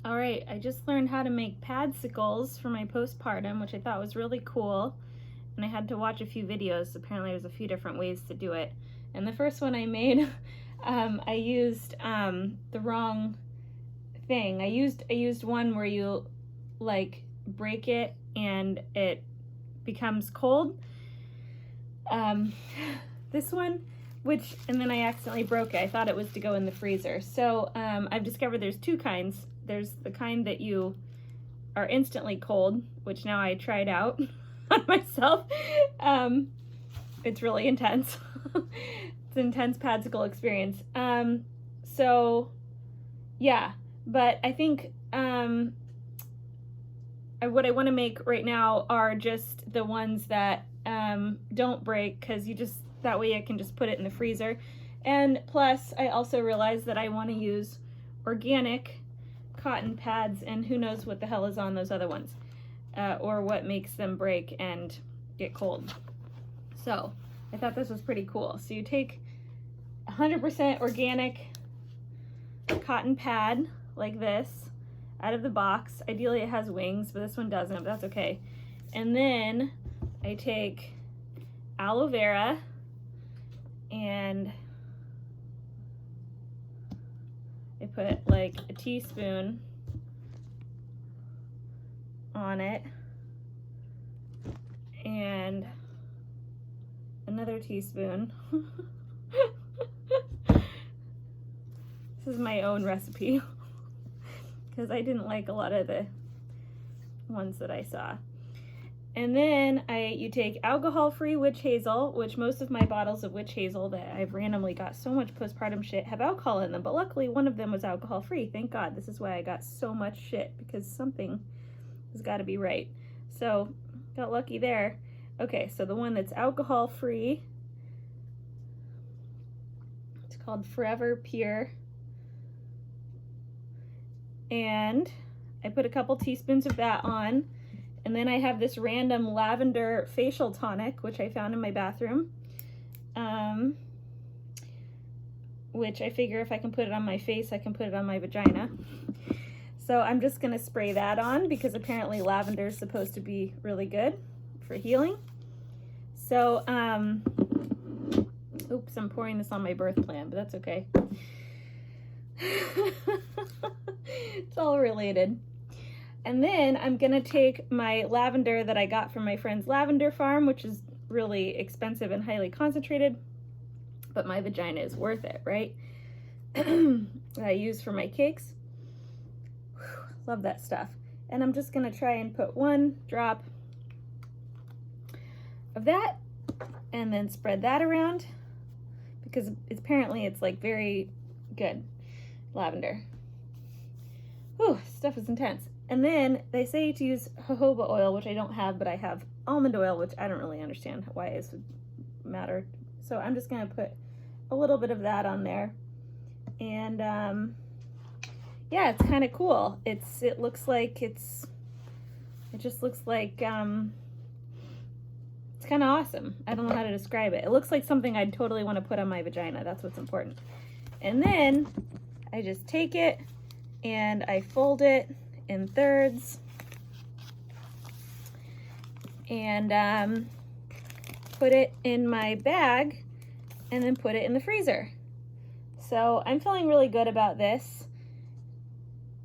All right, I just learned how to make padsicles for my postpartum, which I thought was really cool. And I had to watch a few videos. Apparently there's a few different ways to do it. And the first one I made, I used the wrong thing. I used one where you like break it and it becomes cold. This one, and then I accidentally broke it. I thought it was to go in the freezer. So I've discovered there's two kinds. There's the kind that you are instantly cold, which now I tried out on myself. It's really intense. It's an intense padsicle experience. So yeah, but I think what I want to make right now are just the ones that don't break, because that way I can just put it in the freezer. And plus I also realized that I want to use organic cotton pads, and who knows what the hell is on those other ones, or what makes them break and get cold. So I thought this was pretty cool. So you take 100% organic cotton pad like this out of the box. Ideally it has wings, but this one doesn't, but that's okay. And then I take aloe vera and I put like a teaspoon on it and another teaspoon. This is my own recipe because I didn't like a lot of the ones that I saw. And then you take alcohol-free witch hazel, which most of my bottles of witch hazel that I've randomly got so much postpartum shit have alcohol in them, but luckily one of them was alcohol-free. Thank God. This is why I got so much shit, because something has got to be right. So got lucky there. Okay, so the one that's alcohol-free, it's called Forever Pure. And I put a couple teaspoons of that on. And then I have this random lavender facial tonic, which I found in my bathroom, which I figure if I can put it on my face, I can put it on my vagina. So I'm just going to spray that on because apparently lavender is supposed to be really good for healing. So, oops, I'm pouring this on my birth plan, but that's okay. It's all related. And then I'm gonna take my lavender that I got from my friend's lavender farm, which is really expensive and highly concentrated, but my vagina is worth it, right? That I use for my cakes. Whew, love that stuff. And I'm just gonna try and put one drop of that and then spread that around, because apparently it's like very good lavender. Whew, stuff is intense. And then they say to use jojoba oil, which I don't have, but I have almond oil, which I don't really understand why it would matter. So I'm just gonna put a little bit of that on there. And yeah, it's kind of cool. It looks like it just looks like, it's kind of awesome. I don't know how to describe it. It looks like something I'd totally want to put on my vagina. That's what's important. And then I just take it and I fold it in thirds and put it in my bag and then put it in the freezer. So I'm feeling really good about this,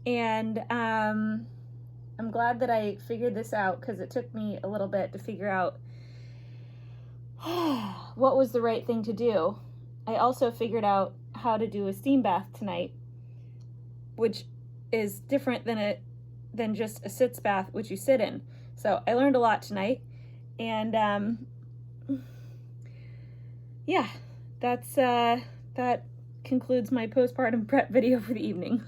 and I'm glad that I figured this out, because it took me a little bit to figure out what was the right thing to do. I also figured out how to do a steam bath tonight, which is different than just a sitz bath, which you sit in. So I learned a lot tonight, and yeah, that concludes my postpartum prep video for the evening.